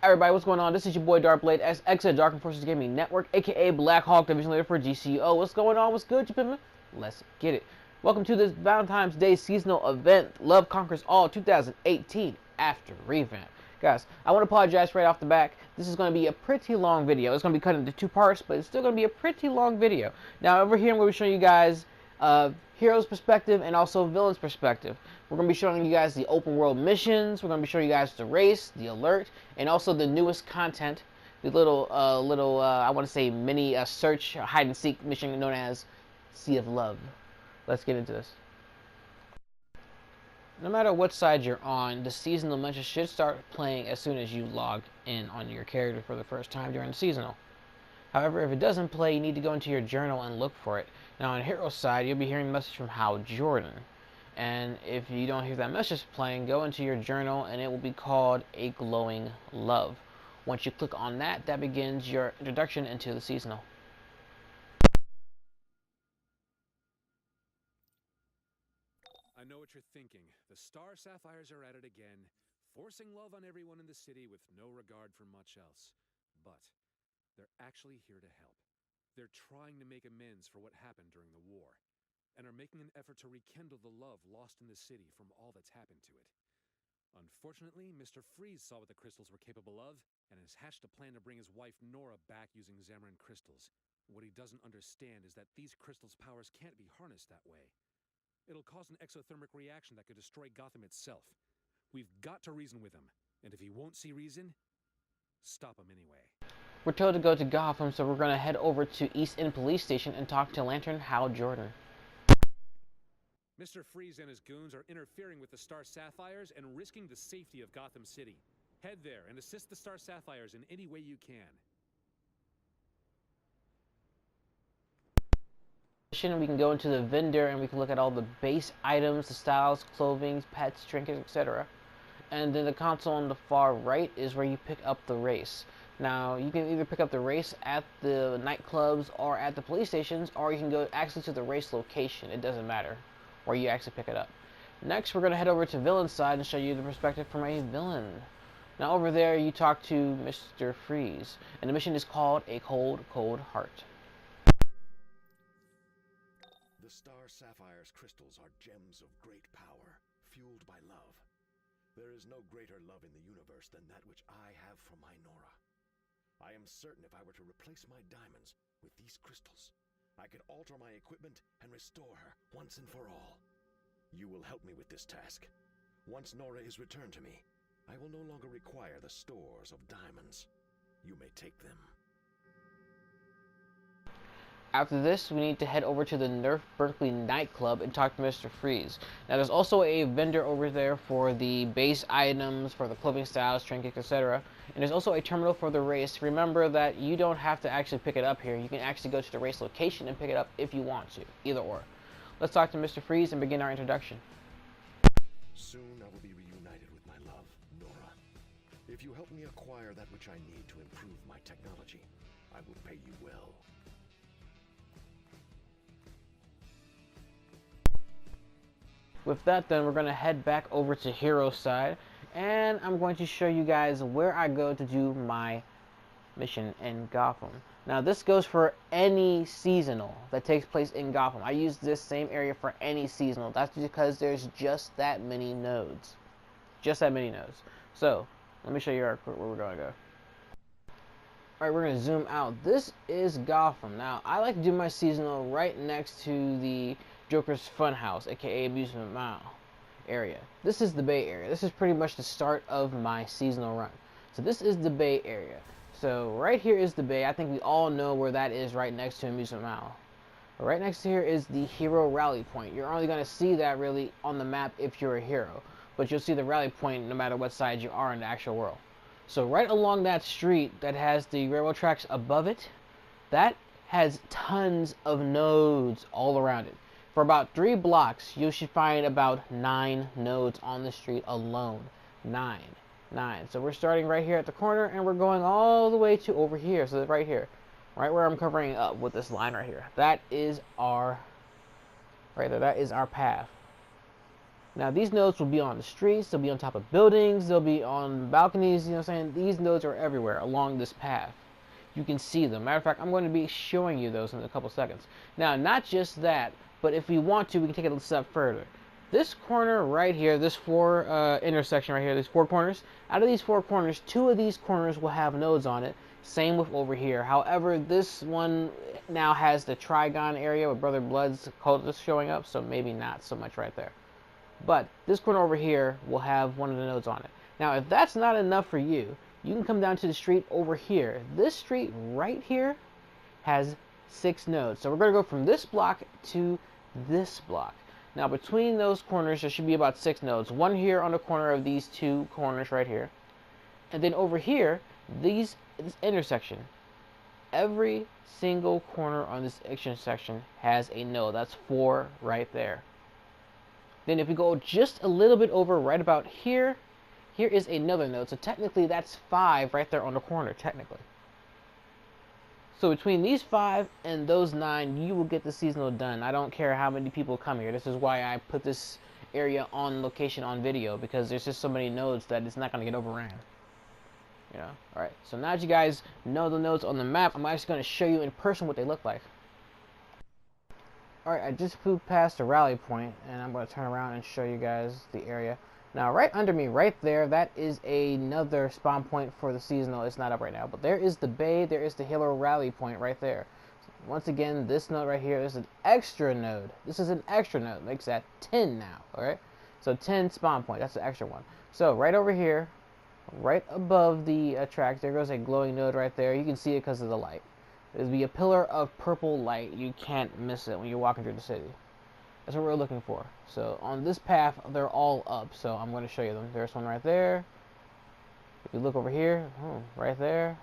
Everybody, what's going on? This is your boy DrkBLADExx at Dark Forces Gaming Network, aka Black Hawk Division Leader for DCUO. What's going on? What's good, you pimpin'? Let's get it. Welcome to this Valentine's Day seasonal event, Love Conquers All 2018 After Revamp. Guys, I want to apologize right off the back. This is going to be a pretty long video. It's going to be cut into two parts, but it's still going to be a pretty long video. Now, over here, I'm going to be showing you guys hero's perspective and also villain's perspective. We're going to be showing you guys the open world missions. We're going to be showing you guys the race, the alert, and also the newest content, the little I want to say mini search hide and seek mission known as Sea of Love. Let's get into this. No matter what side you're on, the seasonal missions should start playing as soon as you log in on your character for the first time during the seasonal. However, if it doesn't play, you need to go into your journal and look for it. Now, on Hero's side, you'll be hearing a message from Hal Jordan. And if you don't hear that message playing, go into your journal and it will be called A Glowing Love. Once you click on that, that begins your introduction into the seasonal. I know what you're thinking. The Star Sapphires are at it again, forcing love on everyone in the city with no regard for much else. But they're actually here to help. They're trying to make amends for what happened during the war, and are making an effort to rekindle the love lost in the city from all that's happened to it. Unfortunately, Mr. Freeze saw what the crystals were capable of, and has hatched a plan to bring his wife Nora back using Xamarin crystals. What he doesn't understand is that these crystals' powers can't be harnessed that way. It'll cause an exothermic reaction that could destroy Gotham itself. We've got to reason with him, and if he won't see reason, stop him anyway. We're told to go to Gotham, so we're going to head over to East End Police Station and talk to Lantern Hal Jordan. Mr. Freeze and his goons are interfering with the Star Sapphires and risking the safety of Gotham City. Head there and assist the Star Sapphires in any way you can. We can go into the vendor and we can look at all the base items, the styles, clothing, pets, trinkets, etc. And then the console on the far right is where you pick up the race. Now, you can either pick up the race at the nightclubs or at the police stations, or you can go actually to the race location. It doesn't matter where you actually pick it up. Next, we're going to head over to villain's side and show you the perspective from a villain. Now, over there, you talk to Mr. Freeze, and the mission is called A Cold, Cold Heart. The Star Sapphire's crystals are gems of great power, fueled by love. There is no greater love in the universe than that which I have for my Nora. I am certain if I were to replace my diamonds with these crystals, I could alter my equipment and restore her once and for all. You will help me with this task. Once Nora is returned to me, I will no longer require the stores of diamonds. You may take them. After this, we need to head over to the Nerf Berkeley nightclub and talk to Mr. Freeze. Now, there's also a vendor over there for the base items, for the clothing styles, trinkets, etc. And there's also a terminal for the race. Remember that you don't have to actually pick it up here. You can actually go to the race location and pick it up if you want to. Either or. Let's talk to Mr. Freeze and begin our introduction. Soon I will be reunited with my love, Nora. If you help me acquire that which I need to improve my technology, I will pay you well. With that, then, we're going to head back over to Hero's side, and I'm going to show you guys where I go to do my mission in Gotham. Now, this goes for any seasonal that takes place in Gotham. I use this same area for any seasonal. That's because there's just that many nodes. Just that many nodes. So, let me show you where we're going to go. Alright, we're going to zoom out. This is Gotham. Now, I like to do my seasonal right next to the Joker's Funhouse, aka Amusement Mile area. This is the Bay Area. This is pretty much the start of my seasonal run. So this is the Bay Area. So right here is the Bay. I think we all know where that is, right next to Amusement Mile. Right next to here is the Hero Rally Point. You're only going to see that really on the map if you're a hero, but you'll see the rally point no matter what side you are in the actual world. So right along that street that has the railroad tracks above it, that has tons of nodes all around it. For about 3 blocks, you should find about 9 nodes on the street alone. 9. So we're starting right here at the corner, and we're going all the way to over here. So right here, right where I'm covering up with this line right here. That is our, right there, that is our path. Now these nodes will be on the streets, they'll be on top of buildings, they'll be on balconies, you know what I'm saying? These nodes are everywhere along this path. You can see them. Matter of fact, I'm going to be showing you those in a couple seconds. Now, not just that, but if we want to, we can take it a step further. This corner right here, this intersection right here, these 4 corners, out of these 4 corners, 2 of these corners will have nodes on it. Same with over here. However, this one now has the Trigon area with Brother Blood's cultists showing up, so maybe not so much right there. But this corner over here will have one of the nodes on it. Now, if that's not enough for you, you can come down to the street over here. This street right here has 6 nodes. So we're going to go from this block to this block. Now, between those corners, there should be about 6 nodes. One here on the corner of these 2 corners right here. And then over here, this intersection. Every single corner on this intersection has a node. That's 4 right there. Then if we go just a little bit over right about here, here is another node. So technically that's 5 right there on the corner, technically. So between these 5 and those 9, you will get the seasonal done. I don't care how many people come here. This is why I put this area on location on video, because there's just so many nodes that it's not going to get overran. You know? Alright, so now that you guys know the nodes on the map, I'm actually going to show you in person what they look like. Alright, I just flew past the rally point, and I'm going to turn around and show you guys the area. Now, right under me, right there, that is another spawn point for the seasonal. It's not up right now, but there is the bay, there is the hero rally point right there. Once again, this node right here is an extra node. This is an extra node. Makes that 10 now, alright? So 10 spawn point, that's the extra one. So right over here, right above the track, there goes a glowing node right there. You can see it because of the light. There'll be a pillar of purple light. You can't miss it when you're walking through the city. That's what we're looking for. So on this path, they're all up. So I'm going to show you them. There's one right there. If you look over here, right there,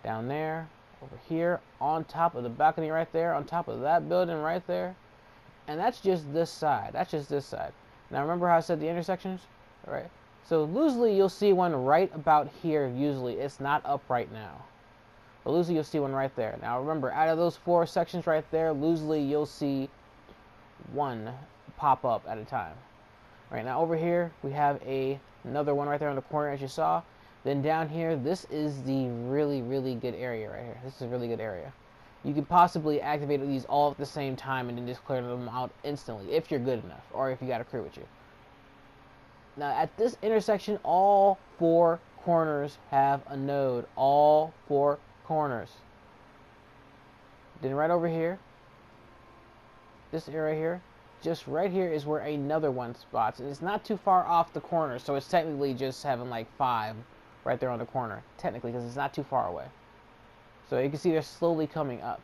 down there, over here, on top of the balcony right there, on top of that building right there. And that's just this side. That's just this side. Now remember how I said the intersections? All right. So loosely, you'll see one right about here. Usually, it's not up right now. But loosely, you'll see one right there. Now remember, out of those 4 sections right there, loosely, you'll see one pop up at a time. Right now over here we have another one right there on the corner, as you saw. Then down here, this is the really good area right here. This is a really good area. You could possibly activate these all at the same time and then just clear them out instantly if you're good enough, or if you got a crew with you. Now at this intersection, all 4 corners have a node. All 4 corners. Then right over here, this area here, just right here is where another one spots, and it's not too far off the corner, so it's technically just having like 5 right there on the corner, technically, because it's not too far away. So you can see they're slowly coming up.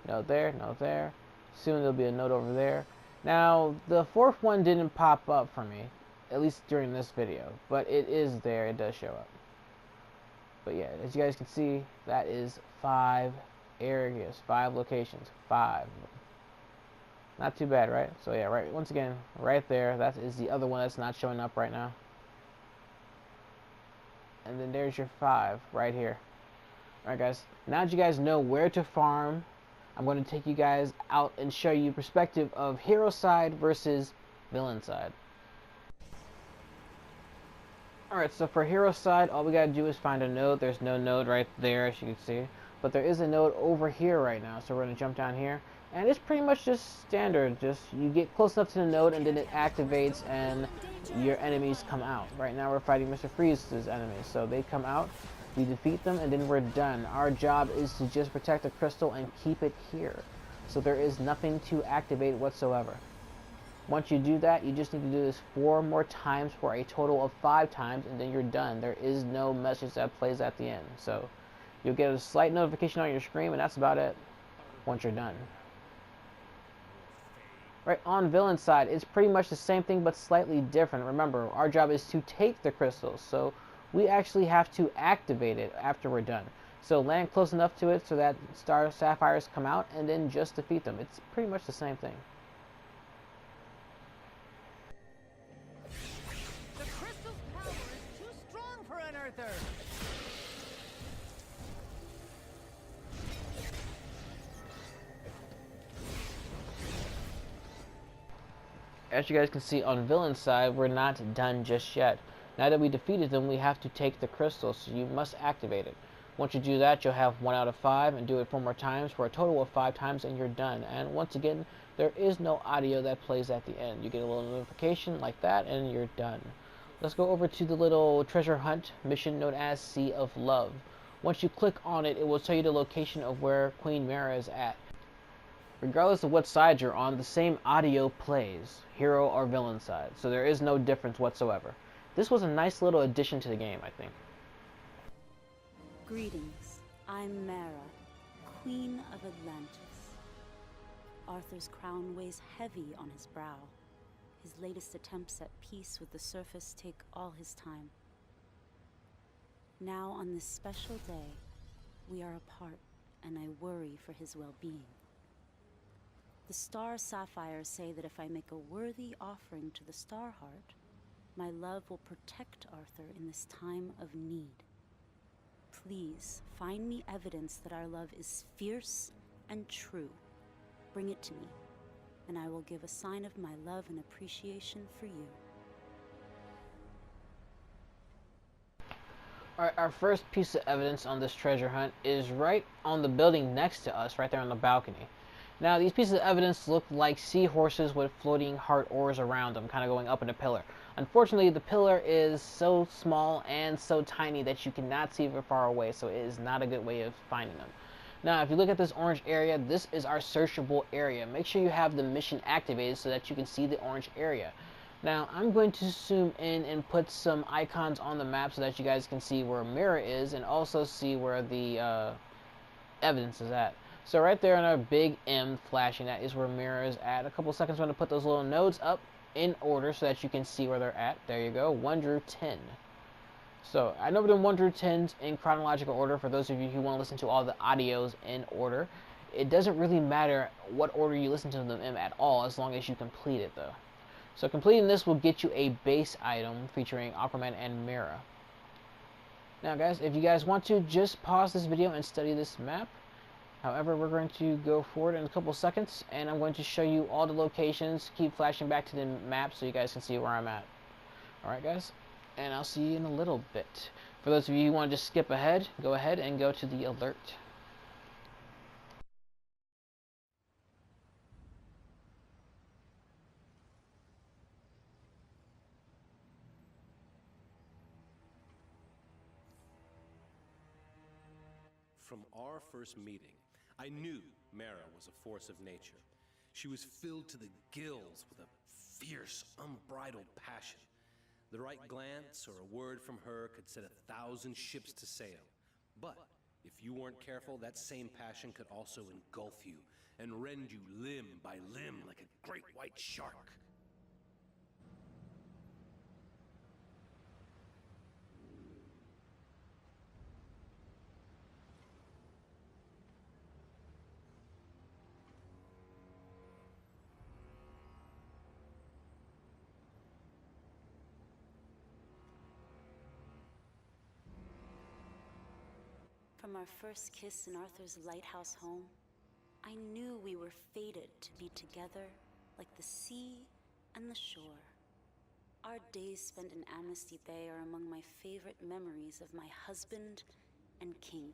Node there, node there. Soon there'll be a node over there. Now the 4th one didn't pop up for me, at least during this video, but it is there. It does show up. But yeah, as you guys can see, that is 5 areas, 5 locations, 5. Not too bad, right? So yeah, right, once again, right there, that is the other one that's not showing up right now. And then there's your 5 right here. Alright guys, now that you guys know where to farm, I'm going to take you guys out and show you perspective of hero side versus villain side. Alright, so for hero side, all we gotta do is find a node. There's no node right there, as you can see. But there is a node over here right now, so we're going to jump down here. And it's pretty much just standard. Just you get close enough to the node and then it activates and your enemies come out. Right now we're fighting Mr. Freeze's enemies. So they come out, we defeat them, and then we're done. Our job is to just protect the crystal and keep it here. So there is nothing to activate whatsoever. Once you do that, you just need to do this 4 more times for a total of 5 times, and then you're done. There is no message that plays at the end. So you'll get a slight notification on your screen, and that's about it once you're done. Right, on villain side, it's pretty much the same thing but slightly different. Remember, our job is to take the crystals, so we actually have to activate it after we're done. So land close enough to it so that star sapphires come out, and then just defeat them. It's pretty much the same thing. The crystal's power is too strong for an Earther. as you guys can see on Villain's side, we're not done just yet. Now that we defeated them, we have to take the crystal, so you must activate it. Once you do that, you'll have 1 out of 5, and do it 4 more times for a total of 5 times, and you're done. And once again, there is no audio that plays at the end. You get a little notification like that, and you're done. Let's go over to the little treasure hunt mission known as Sea of Love. Once you click on it, it will tell you the location of where Queen Mara is at. Regardless of what side you're on, the same audio plays, hero or villain side, so there is no difference whatsoever. This was a nice little addition to the game, I think. Greetings, I'm Mara, Queen of Atlantis. Arthur's crown weighs heavy on his brow. His latest attempts at peace with the surface take all his time. Now on this special day, we are apart, and I worry for his well-being. The Star Sapphires say that if I make a worthy offering to the Star Heart, my love will protect Arthur in this time of need. Please, find me evidence that our love is fierce and true. Bring it to me, and I will give a sign of my love and appreciation for you. Alright, our first piece of evidence on this treasure hunt is right on the building next to us, right there on the balcony. Now, these pieces of evidence look like seahorses with floating heart ores around them, kind of going up in a pillar. Unfortunately, the pillar is so small and so tiny that you cannot see it far away, so it is not a good way of finding them. Now, if you look at this orange area, this is our searchable area. Make sure you have the mission activated so that you can see the orange area. Now, I'm going to zoom in and put some icons on the map so that you guys can see where Mara is and also see where the evidence is at. So right there on our big M flashing, that is where Mara is at. A couple seconds, I'm going to put those little nodes up in order so that you can see where they're at. There you go, 1 through 10. So I know we're doing 1 through 10s in chronological order for those of you who want to listen to all the audios in order. It doesn't really matter what order you listen to them in at all, as long as you complete it though. So completing this will get you a base item featuring Aquaman and Mara. Now guys, if you guys want to, just pause this video and study this map. However, we're going to go forward in a couple seconds, and I'm going to show you all the locations. Keep flashing back to the map so you guys can see where I'm at. Alright guys, and I'll see you in a little bit. For those of you who want to just skip ahead, go ahead and go to the alert. From our first meeting, I knew Mara was a force of nature. She was filled to the gills with a fierce, unbridled passion. The right glance or a word from her could set 1,000 ships to sail. But if you weren't careful, that same passion could also engulf you and rend you limb by limb like a great white shark. From our first kiss in Arthur's lighthouse home, I knew we were fated to be together like the sea and the shore. Our days spent in Amnesty Bay are among my favorite memories of my husband and king.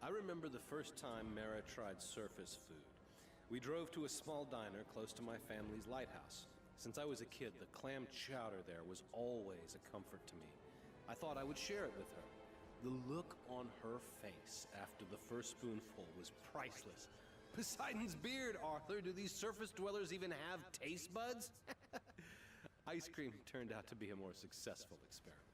I remember the first time Mara tried surface food. We drove to a small diner close to my family's lighthouse. Since I was a kid, the clam chowder there was always a comfort to me. I thought I would share it with her. The look on her face after the first spoonful was priceless. Poseidon's beard, Arthur. Do these surface dwellers even have taste buds? Ice cream turned out to be a more successful experiment.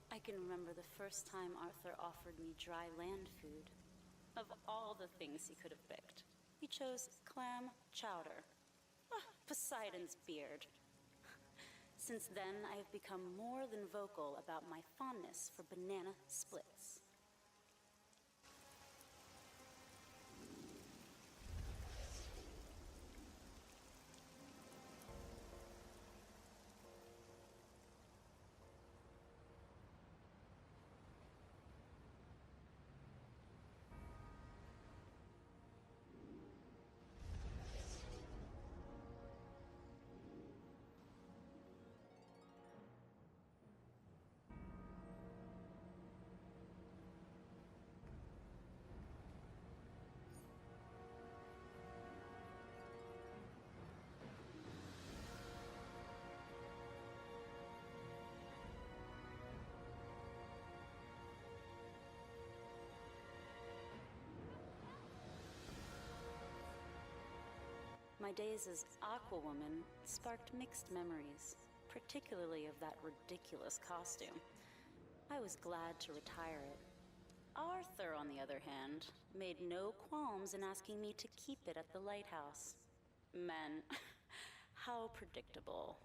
I can remember the first time Arthur offered me dry land food. Of all the things he could have picked, he chose clam chowder. Poseidon's beard. Since then, I have become more than vocal about my fondness for banana splits. My days as Aquawoman sparked mixed memories, particularly of that ridiculous costume. I was glad to retire it. Arthur, on the other hand, made no qualms in asking me to keep it at the lighthouse. Men, how predictable.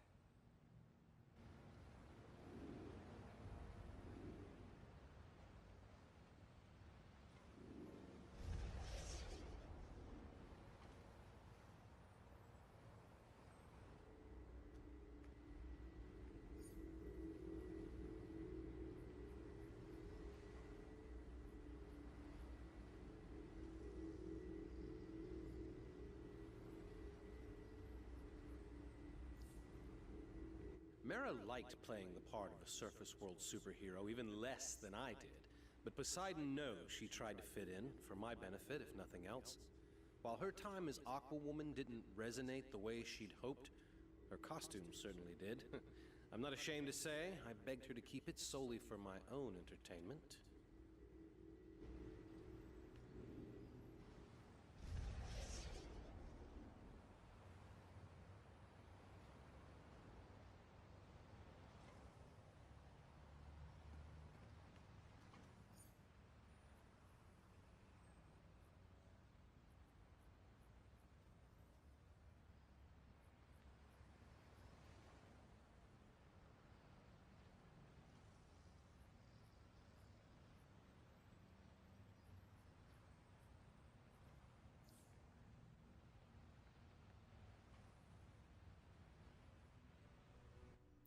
Mara liked playing the part of a surface world superhero even less than I did, but Poseidon knows she tried to fit in, for my benefit if nothing else. While her time as Aquawoman didn't resonate the way she'd hoped, her costume certainly did. I'm not ashamed to say, I begged her to keep it solely for my own entertainment.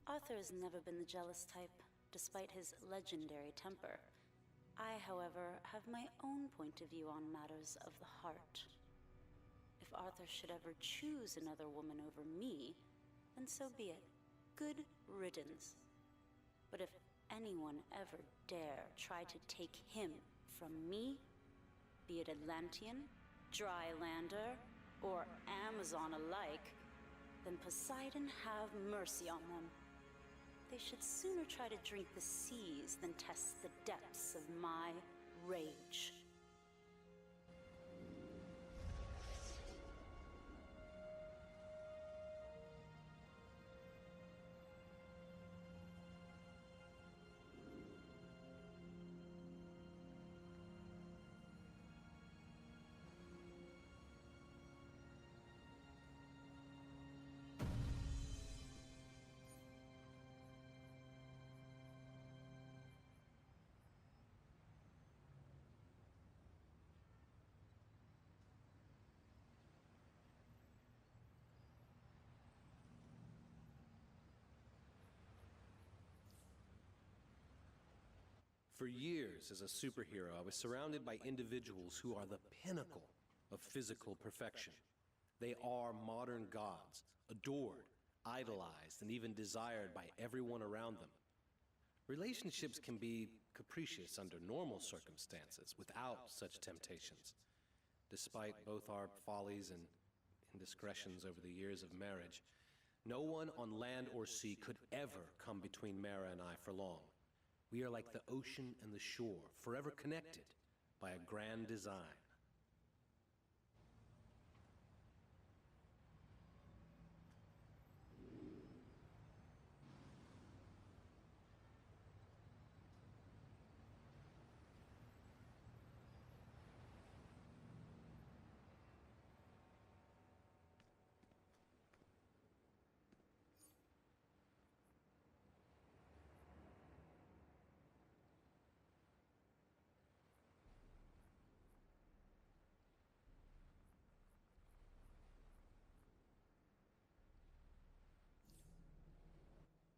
Arthur has never been the jealous type, despite his legendary temper. I, however, have my own point of view on matters of the heart. If Arthur should ever choose another woman over me, then so be it. Good riddance. But if anyone ever dare try to take him from me, be it Atlantean, Drylander, or Amazon alike, then Poseidon have mercy on them. They should sooner try to drink the seas than test the depths of my rage. For years, as a superhero, I was surrounded by individuals who are the pinnacle of physical perfection. They are modern gods, adored, idolized, and even desired by everyone around them. Relationships can be capricious under normal circumstances, without such temptations. Despite both our follies and indiscretions over the years of marriage, no one on land or sea could ever come between Mara and I for long. We are like the ocean and the shore, forever connected by a grand design.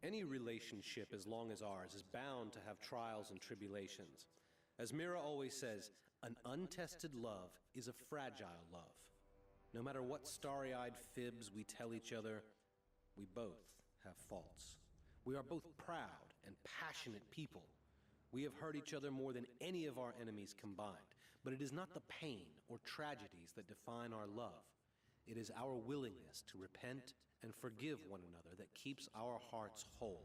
Any relationship as long as ours is bound to have trials and tribulations. As Mira always says, an untested love is a fragile love. No matter what starry-eyed fibs we tell each other, we both have faults. We are both proud and passionate people. We have hurt each other more than any of our enemies combined, but it is not the pain or tragedies that define our love. It is our willingness to repent and forgive one another that keeps our hearts whole.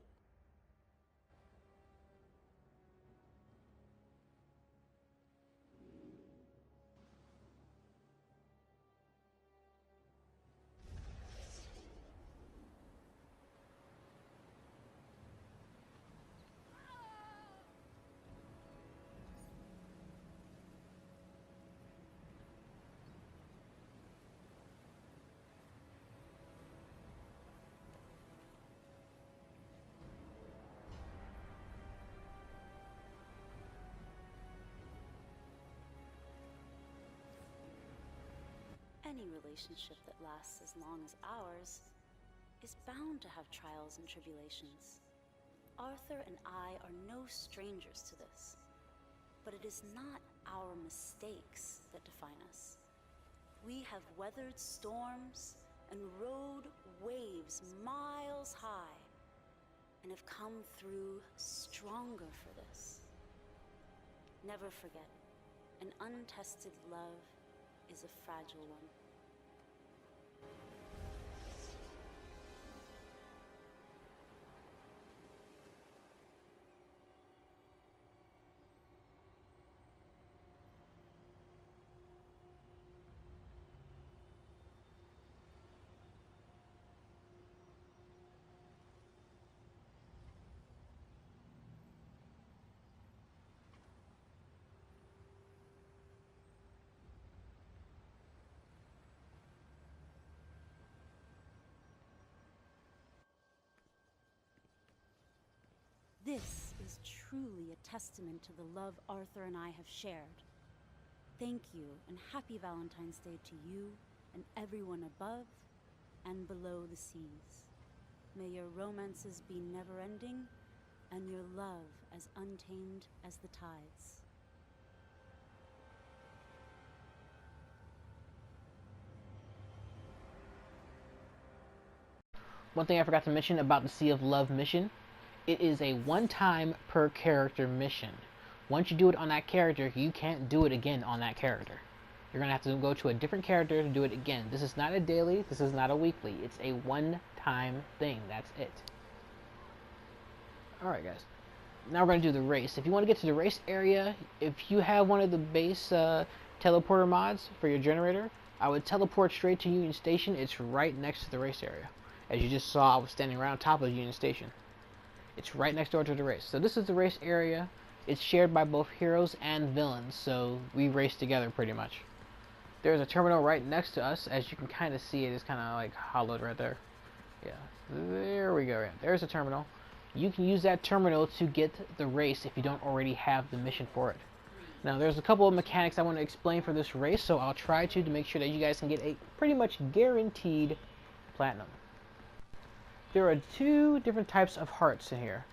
Any relationship that lasts as long as ours is bound to have trials and tribulations. Arthur and I are no strangers to this, but it is not our mistakes that define us. We have weathered storms and rode waves miles high and have come through stronger for this. Never forget, an untested love is a fragile one. This is truly a testament to the love Arthur and I have shared. Thank you, and happy Valentine's Day to you and everyone above and below the seas. May your romances be never-ending and your love as untamed as the tides. One thing I forgot to mention about the Sea of Love mission, it is a one-time per character mission. Once you do it on that character, you can't do it again on that character. You're going to have to go to a different character to do it again. This is not a daily, this is not a weekly. It's a one-time thing. That's it. Alright guys, now we're going to do the race. If you want to get to the race area, if you have one of the base teleporter mods for your generator, I would teleport straight to Union Station. It's right next to the race area. As you just saw, I was standing right on top of Union Station. It's right next door to the race. So this is the race area. It's shared by both heroes and villains, so we race together pretty much. There's a terminal right next to us. As you can kind of see, it is kind of like hollowed right there. Yeah, there we go. Yeah, there's a terminal. You can use that terminal to get the race if you don't already have the mission for it. Now, there's a couple of mechanics I want to explain for this race, so I'll try to make sure that you guys can get a pretty much guaranteed platinum. There are two different types of hearts in here.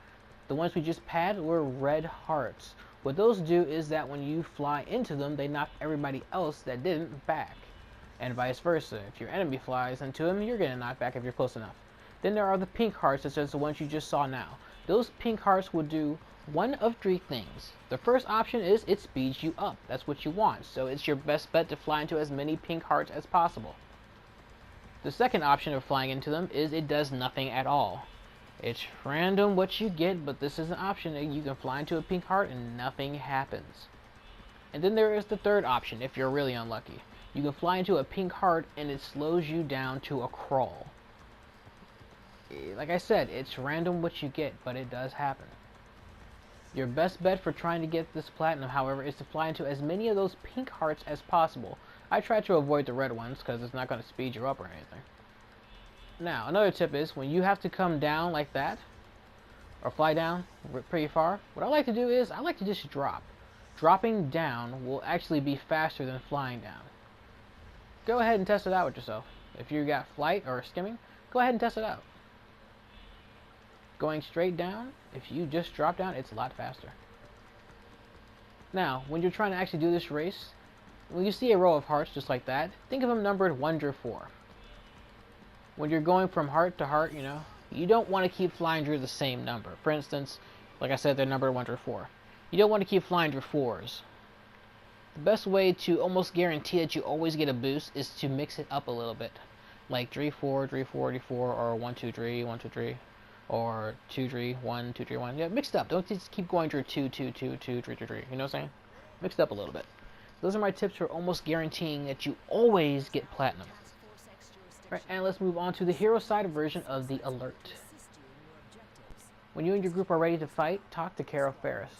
The ones we just had were red hearts. What those do is that when you fly into them, they knock everybody else that didn't back. And vice versa. If your enemy flies into them, you're getting knocked back if you're close enough. Then there are the pink hearts, such as the ones you just saw now. Those pink hearts will do one of three things. The first option is it speeds you up. That's what you want. So it's your best bet to fly into as many pink hearts as possible. The second option of flying into them is it does nothing at all. It's random what you get, but this is an option. You can fly into a pink heart and nothing happens. And then there is the third option if you're really unlucky. You can fly into a pink heart and it slows you down to a crawl. Like I said, it's random what you get, but it does happen. Your best bet for trying to get this platinum, however, is to fly into as many of those pink hearts as possible. I try to avoid the red ones because it's not going to speed you up or anything. Now, another tip is when you have to come down like that, or fly down pretty far, what I like to do is I like to just drop. Dropping down will actually be faster than flying down. Go ahead and test it out with yourself. If you got flight or skimming, go ahead and test it out. Going straight down, if you just drop down, it's a lot faster. Now, when you're trying to actually do this race, when you see a row of hearts just like that, think of them numbered 1 through 4. When you're going from heart to heart, you don't want to keep flying through the same number. For instance, like I said, they're numbered 1 through 4. You don't want to keep flying through 4s. The best way to almost guarantee that you always get a boost is to mix it up a little bit. Like 3, 4, 3, 4, 3, 4, or 1, 2, 3, 1, 2, 3. Or 2, 3, 1, 2, 3, 1. Yeah, mixed up. Don't just keep going through 2, 2, 2, 2, 3, 3, 3. You know what I'm saying? Mixed up a little bit. Those are my tips for almost guaranteeing that you always get platinum. Right, and let's move on to the hero side version of the alert. When you and your group are ready to fight, talk to Carol Ferris.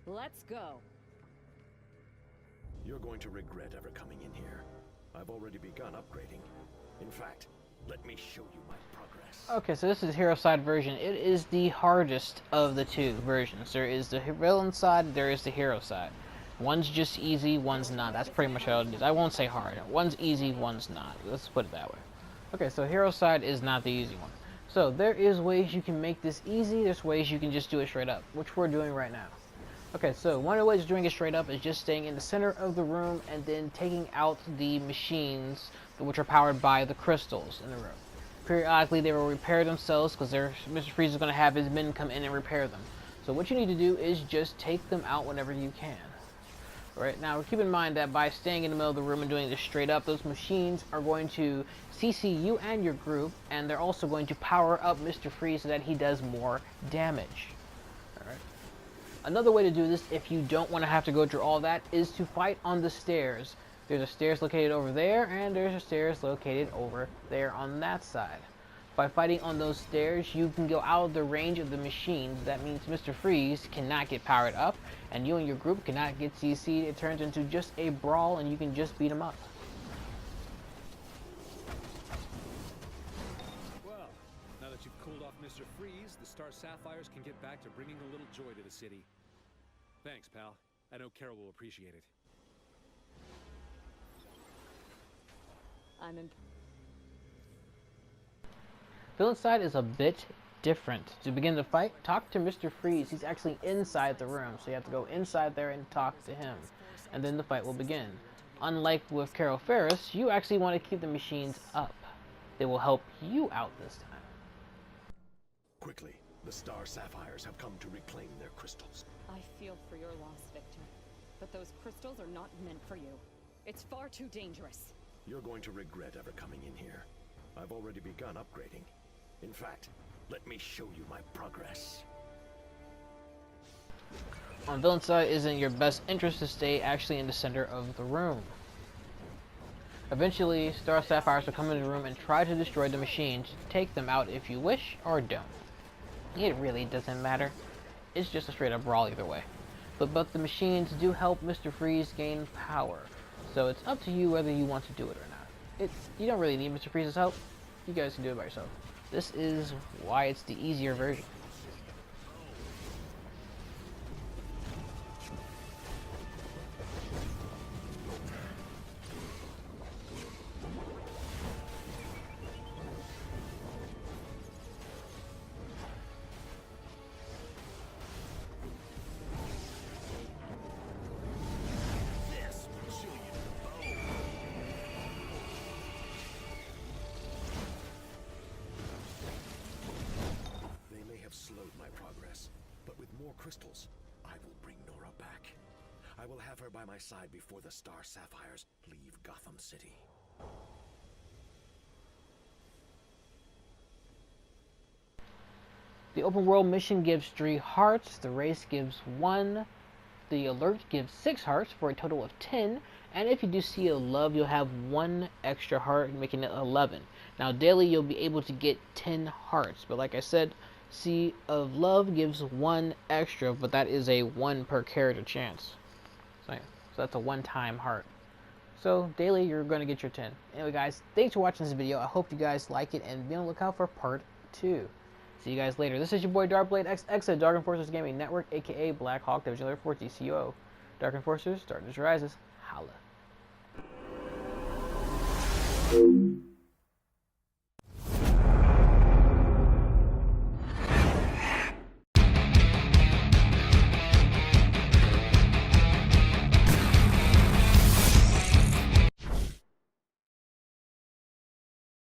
Let's go. You're going to regret ever coming in here. I've already begun upgrading. In fact, let me show you my progress. Okay, so this is hero side version. It is the hardest of the two versions. There is the villain side, there is the hero side. One's just easy, one's not. That's pretty much how it is. I won't say hard. One's easy, one's not. Let's put it that way. Okay, so hero side is not the easy one. So there is ways you can make this easy. There's ways you can just do it straight up, which we're doing right now. Okay, so one of the ways of doing it straight up is just staying in the center of the room and then taking out the machines which are powered by the crystals in the room. Periodically, they will repair themselves because Mr. Freeze is going to have his men come in and repair them. So what you need to do is just take them out whenever you can. Right, now keep in mind that by staying in the middle of the room and doing this straight up, those machines are going to CC you and your group, and they're also going to power up Mr. Freeze so that he does more damage. Alright. Another way to do this, if you don't want to have to go through all that, is to fight on the stairs. There's a stairs located over there, and there's a stairs located over there on that side. By fighting on those stairs, you can go out of the range of the machines. That means Mr. Freeze cannot get powered up, and you and your group cannot get CC'd. It turns into just a brawl, and you can just beat him up. Well, now that you've cooled off Mr. Freeze, the Star Sapphires can get back to bringing a little joy to the city. Thanks, pal. I know Carol will appreciate it. Villain side is a bit different. To begin the fight, talk to Mr. Freeze. He's actually inside the room, so you have to go inside there and talk to him, and then the fight will begin. Unlike with Carol Ferris, you actually want to keep the machines up. They will help you out this time. Quickly, the Star Sapphires have come to reclaim their crystals. I feel for your loss, Victor. But those crystals are not meant for you. It's far too dangerous. You're going to regret ever coming in here. I've already begun upgrading. In fact, let me show you my progress. On villain side, it is in your best interest to stay actually in the center of the room. Eventually, Star Sapphires will come into the room and try to destroy the machines. Take them out if you wish, or don't. It really doesn't matter. It's just a straight up brawl either way. But the machines do help Mr. Freeze gain power. So it's up to you whether you want to do it or not. You don't really need Mr. Freeze's help. You guys can do it by yourself. This is why it's the easier version. crystals, I will bring Nora back. I will have her by my side before the Star Sapphires leave Gotham City. The open world mission gives 3 hearts, the race gives 1, the alert gives 6 hearts for a total of 10, and if you do Sea of Love, you'll have 1 extra heart, making it 11. Now daily you'll be able to get 10 hearts, but like I said, Sea of Love gives 1 extra, but that is a 1 per character chance. So that's a one-time heart. So daily you're going to get your 10. Anyway guys, thanks for watching this video. I hope you guys like it and be on the lookout for part 2. See you guys later. This is your boy DrkBLADExx at Dark Enforcers Gaming Network, aka Black Hawk Division 4 DCUO. Dark Enforcers, darkness rises. Holla.